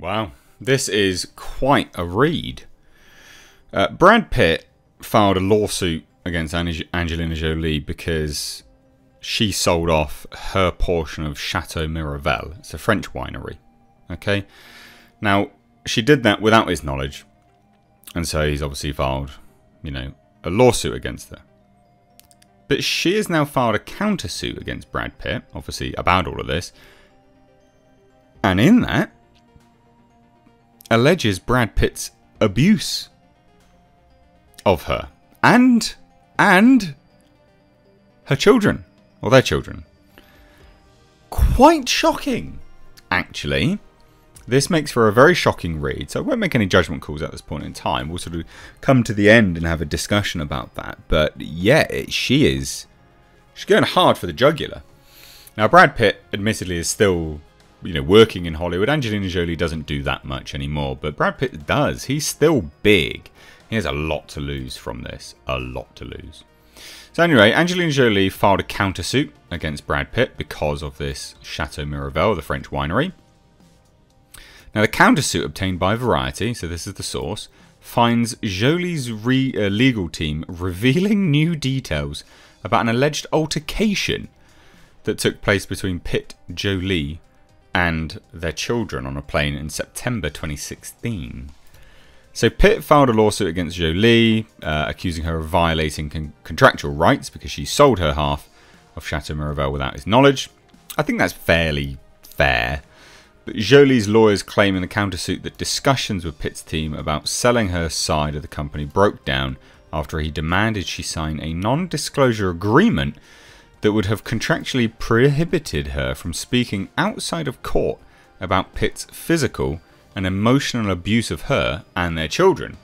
Wow, this is quite a read. Brad Pitt filed a lawsuit against Angelina Jolie because she sold off her portion of Chateau Miraval. It's a French winery. Okay, now she did that without his knowledge, and so he's obviously filed, a lawsuit against her. But she has now filed a countersuit against Brad Pitt, obviously about all of this, and in that alleges Brad Pitt's abuse of her and her children, or their children. Quite shocking, actually. This makes for a very shocking read, so I won't make any judgment calls at this point in time. We'll sort of come to the end and have a discussion about that. But yeah, she's going hard for the jugular. Now, Brad Pitt, admittedly, is still working in Hollywood. Angelina Jolie doesn't do that much anymore, but Brad Pitt does. He's still big. He has a lot to lose from this. A lot to lose. So anyway, Angelina Jolie filed a countersuit against Brad Pitt because of this Chateau Miraval, the French winery. Now, the countersuit obtained by Variety, so this is the source, finds Jolie's legal team revealing new details about an alleged altercation that took place between Pitt, Jolie, and their children on a plane in September 2016. So Pitt filed a lawsuit against Jolie, accusing her of violating contractual rights because she sold her half of Chateau Miraval without his knowledge. I think that's fairly fair. But Jolie's lawyers claim in the countersuit that discussions with Pitt's team about selling her side of the company broke down after he demanded she sign a non-disclosure agreement that would have contractually prohibited her from speaking outside of court about Pitt's physical and emotional abuse of her and their children.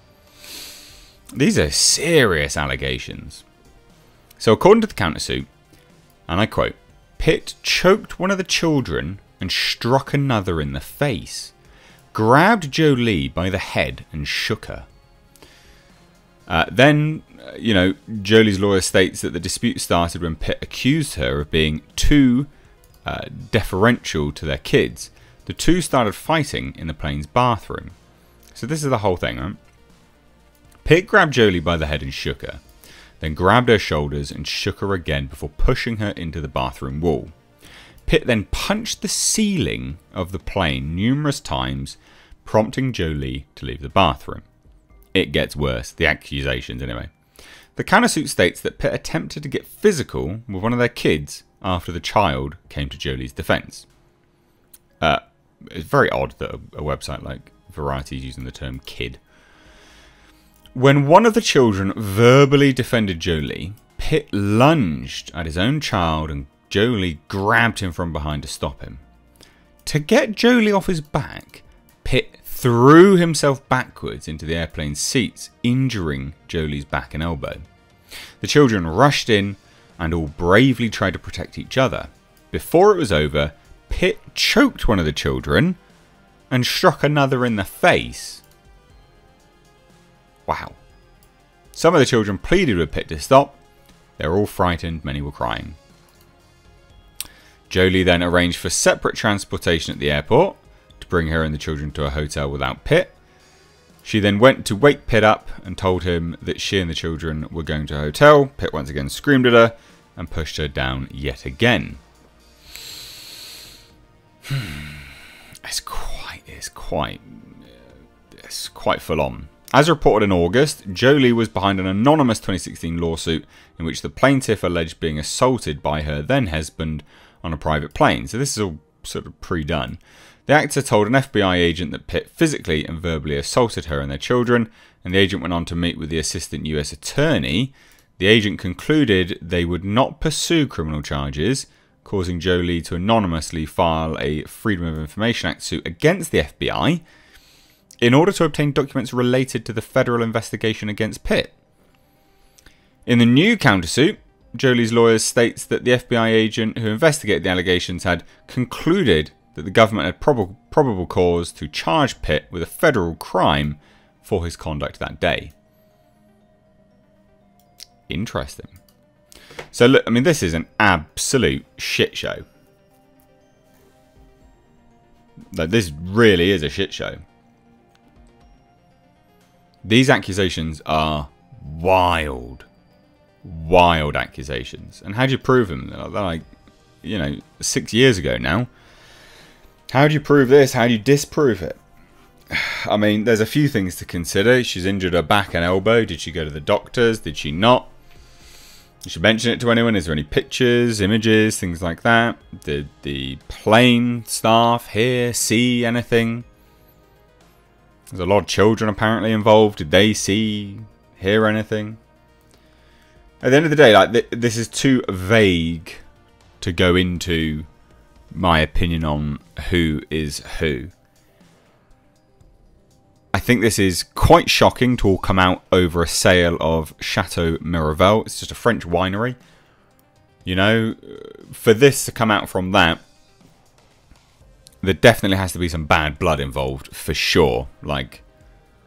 These are serious allegations. So according to the countersuit, and I quote, Pitt choked one of the children and struck another in the face, grabbed Jolie by the head and shook her. Then, Jolie's lawyer states that the dispute started when Pitt accused her of being too deferential to their kids. The two started fighting in the plane's bathroom. So this is the whole thing, right? Pitt grabbed Jolie by the head and shook her, then grabbed her shoulders and shook her again before pushing her into the bathroom wall. Pitt then punched the ceiling of the plane numerous times, prompting Jolie to leave the bathroom. It gets worse, the accusations anyway. The countersuit states that Pitt attempted to get physical with one of their kids after the child came to Jolie's defence. It's very odd that a website like Variety is using the term kid. When one of the children verbally defended Jolie, Pitt lunged at his own child and Jolie grabbed him from behind to stop him. To get Jolie off his back, Pitt threw himself backwards into the airplane's seats, injuring Jolie's back and elbow. The children rushed in and all bravely tried to protect each other. Before it was over, Pitt choked one of the children and struck another in the face. Wow. Some of the children pleaded with Pitt to stop. They were all frightened, many were crying. Jolie then arranged for separate transportation at the airport to bring her and the children to a hotel without Pitt. She then went to wake Pitt up and told him that she and the children were going to a hotel. Pitt once again screamed at her and pushed her down yet again. It's quite full on. As reported in August, Jolie was behind an anonymous 2016 lawsuit in which the plaintiff alleged being assaulted by her then husband on a private plane. So this is all sort of pre-done. The actor told an FBI agent that Pitt physically and verbally assaulted her and their children, and the agent went on to meet with the assistant US attorney. The agent concluded they would not pursue criminal charges, causing Jolie to anonymously file a Freedom of Information Act suit against the FBI in order to obtain documents related to the federal investigation against Pitt. In the new countersuit, Jolie's lawyer states that the FBI agent who investigated the allegations had concluded that the government had probable cause to charge Pitt with a federal crime for his conduct that day. Interesting. So look, I mean, this is an absolute shit show. Like, this really is a shit show. These accusations are wild. Wild accusations. And how do you prove them? They're like, you know, 6 years ago now. How do you prove this? How do you disprove it? I mean, there's a few things to consider. She's injured her back and elbow. Did she go to the doctors? Did she not? Did she mention it to anyone? Is there any pictures, images, things like that? Did the plane staff hear, see anything? There's a lot of children apparently involved. Did they see, hear anything? At the end of the day, like, this is too vague to go into my opinion on who is who. I think this is quite shocking to all come out over a sale of Chateau Miraval. It's just a French winery. You know, for this to come out from that, there definitely has to be some bad blood involved, for sure. Like,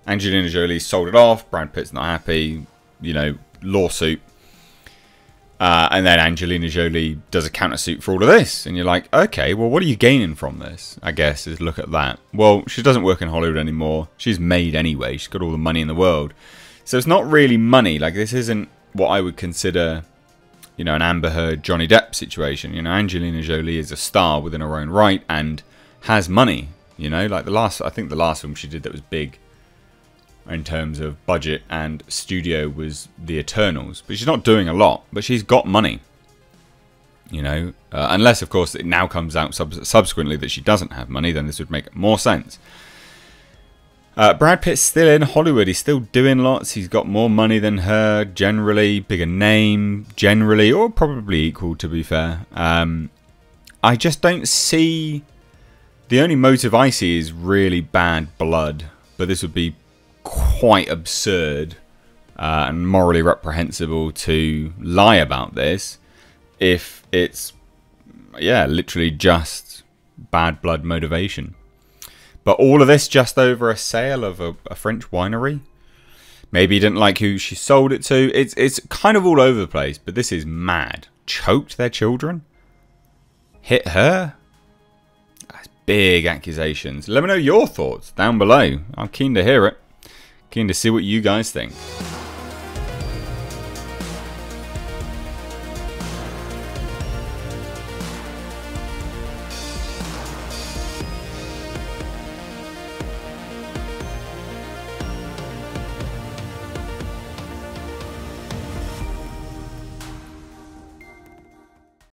Angelina Jolie sold it off, Brad Pitt's not happy, you know, lawsuit. And then Angelina Jolie does a countersuit for all of this. And you're like, okay, well, what are you gaining from this? I guess, is look at that. Well, she doesn't work in Hollywood anymore. She's made anyway. She's got all the money in the world. So it's not really money. Like, this isn't what I would consider, you know, an Amber Heard, Johnny Depp situation. You know, Angelina Jolie is a star within her own right and has money. You know, like I think the last film she did that was big in terms of budget and studio was The Eternals. But she's not doing a lot, but she's got money. You know, unless, of course, it now comes out subsequently that she doesn't have money, then this would make more sense. Brad Pitt's still in Hollywood. He's still doing lots. He's got more money than her, generally. Bigger name, generally, or probably equal, to be fair. I just don't see... The only motive I see is really bad blood. But this would be quite absurd and morally reprehensible to lie about this if it's, yeah, literally just bad blood motivation. But all of this just over a sale of a French winery. Maybe he didn't like who she sold it to. It's kind of all over the place, but this is mad. Choked their children? Hit her? That's big accusations. Let me know your thoughts down below. I'm keen to hear it. Keen to see what you guys think.